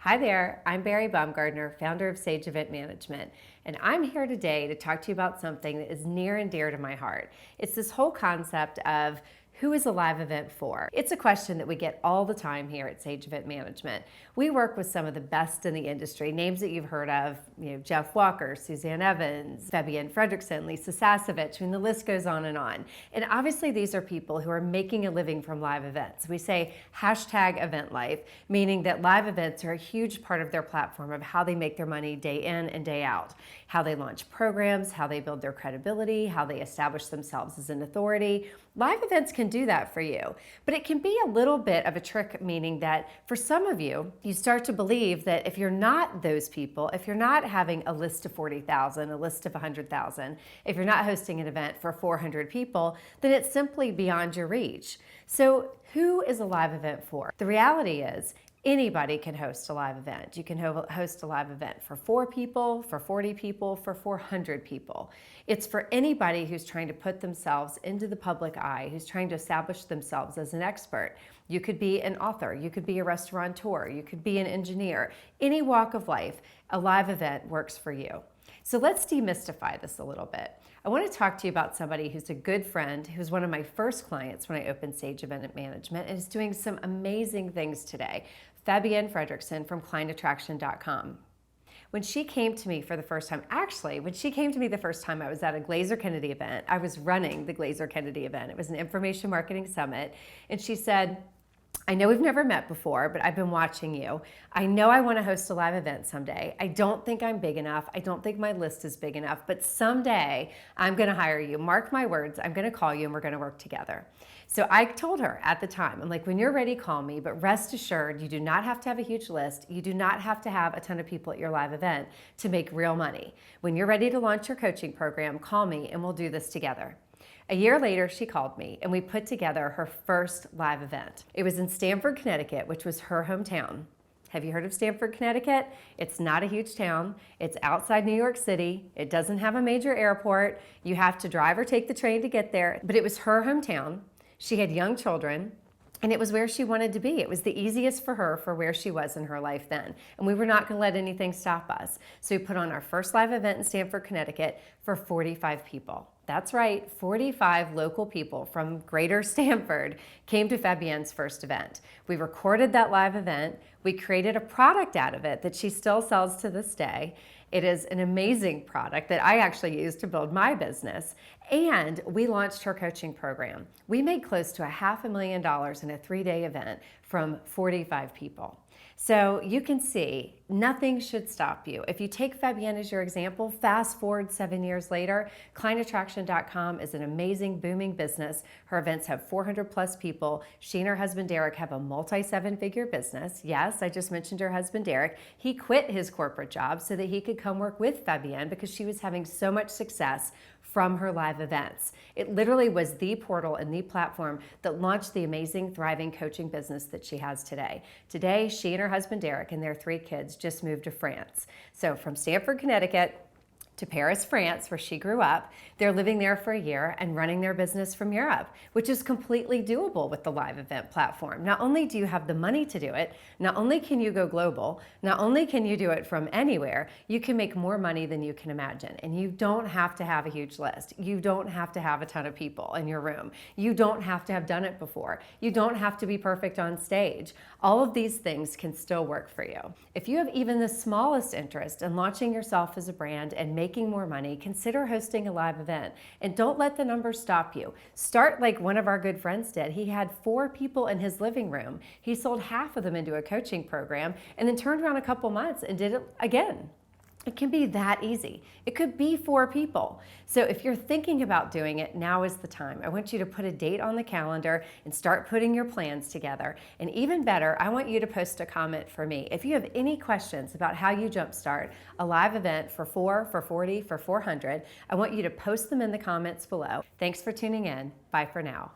Hi there, I'm Bari Baumgardner, founder of Sage Event Management, and I'm here today to talk to you about something that is near and dear to my heart. It's this whole concept of who is a live event for? It's a question that we get all the time here at Sage Event Management. We work with some of the best in the industry, names that you've heard of, Jeff Walker, Suzanne Evans, Fabienne Fredrickson, Lisa Sasevich, the list goes on. And obviously these are people who are making a living from live events. We say hashtag event life, meaning that live events are a huge part of their platform of how they make their money day in and day out, how they launch programs, how they build their credibility, how they establish themselves as an authority. Live events can do that for you, but it can be a little bit of a trick, meaning that for some of you, you start to believe that if you're not those people, if you're not having a list of 40,000, a list of 100,000, if you're not hosting an event for 400 people, then it's simply beyond your reach. So who is a live event for? The reality is, anybody can host a live event. You can host a live event for 4 people, for 40 people, for 400 people. It's for anybody who's trying to put themselves into the public eye, who's trying to establish themselves as an expert. You could be an author, you could be a restaurateur, you could be an engineer. Any walk of life, a live event works for you. So let's demystify this a little bit. I want to talk to you about somebody who's a good friend, who's one of my first clients when I opened Sage Event Management, and is doing some amazing things today. Fabienne Fredrickson from clientattraction.com. When she came to me for the first time, when she came to me the first time, I was at a Glazer Kennedy event. I was running the Glazer Kennedy event. It was an information marketing summit. And she said, I know we've never met before, but I've been watching you. I know I want to host a live event someday. I don't think I'm big enough. I don't think my list is big enough, but someday I'm going to hire you. Mark my words, I'm going to call you and we're going to work together. So I told her at the time, I'm like, when you're ready, call me, but rest assured, you do not have to have a huge list. You do not have to have a ton of people at your live event to make real money. When you're ready to launch your coaching program, call me and we'll do this together. A year later, she called me and we put together her first live event. It was in Stamford, Connecticut, which was her hometown. Have you heard of Stamford, Connecticut? It's not a huge town. It's outside New York City. It doesn't have a major airport. You have to drive or take the train to get there, but it was her hometown. She had young children, and it was where she wanted to be. It was the easiest for her for where she was in her life then. And we were not going to let anything stop us. So we put on our first live event in Stamford, Connecticut for 45 people. That's right, 45 local people from greater Stamford came to Fabienne's first event. We recorded that live event. We created a product out of it that she still sells to this day. It is an amazing product that I actually use to build my business. And we launched her coaching program. We made close to $500,000 in a 3-day event from 45 people. So you can see, nothing should stop you. If you take Fabienne as your example, fast forward 7 years later, clientattraction.com is an amazing, booming business. Her events have 400 plus people. She and her husband, Derek, have a multi-7-figure business. Yes, I just mentioned her husband, Derek. He quit his corporate job so that he could come work with Fabienne because she was having so much success from her live events. It literally was the portal and the platform that launched the amazing, thriving coaching business that she has today. Today, she and her husband, Derek, and their 3 kids just moved to France. So from Stamford, Connecticut, to Paris, France, where she grew up. They're living there for a year and running their business from Europe, which is completely doable with the live event platform. Not only do you have the money to do it, not only can you go global, not only can you do it from anywhere, you can make more money than you can imagine. And you don't have to have a huge list. You don't have to have a ton of people in your room. You don't have to have done it before. You don't have to be perfect on stage. All of these things can still work for you. If you have even the smallest interest in launching yourself as a brand and making more money, consider hosting a live event. And don't let the numbers stop you. Start like one of our good friends did. He had 4 people in his living room. He sold half of them into a coaching program and then turned around a couple months and did it again. It can be that easy. It could be 4 people. So if you're thinking about doing it, now is the time. I want you to put a date on the calendar and start putting your plans together. And even better, I want you to post a comment for me. If you have any questions about how you jumpstart a live event for 4, for 40, for 400, I want you to post them in the comments below. Thanks for tuning in. Bye for now.